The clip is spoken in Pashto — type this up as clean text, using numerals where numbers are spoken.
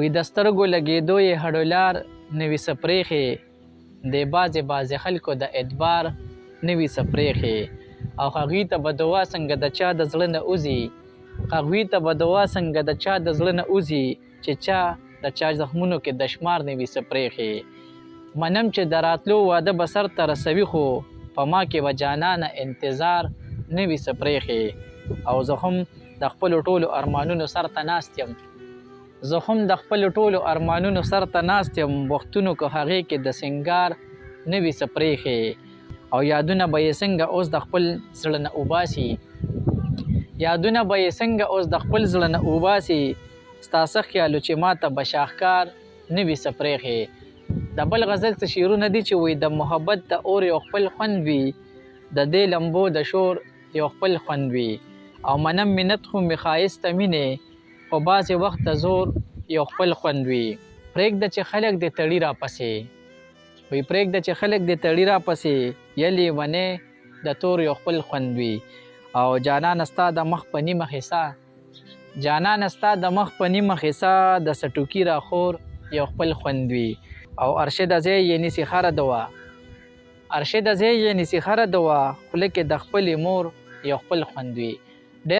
وی د سترګو لګېدو یې هډولار نوي څه پرېښې د بعضې خلکو د اعتبار نوي څه پرېښې او هغوی ته به دعا څنګه د چا د زړه نه وځي هغوی ته به دعا څنګه د چا د زړه نه وځي چې چا د چا زخمونو کې د شمار نوي څه پرېښې منم چې د راتلو واده به سر ته رسوي خو په ما کې به جانانه انتظار نوي څه پرېښې او زه هم د خپلو ټولو ارمانونو سر ته ناست یم وختونو که هغې کې د سنګار نوي څه پرېښې او یادونه به یې څنګه اوس د خپل زړه نه اوباسي ستا څه خیالو چې ما ته به شاهکار نوي څه پرېښې د بل غزل څه شعرونه دي چې وایي د محبت د اور یو خپل خوند وي د دې لمبو د شور یو خپل خوند وي او منم منت خو مې ښایسته مینې خو بعضې وخت د زور یو خپل خوند وي پرېږده چې خلک دې تړي راپسې یا لیونی د تور یو خپل خوند وي او جانانه ستا د مخ په نیمه حصه د سټوکي راخور یو خپل خوند وي او ارشده ځای یې نیسي خره دوا خوله کې د خپلې مور یو خپل خوند وي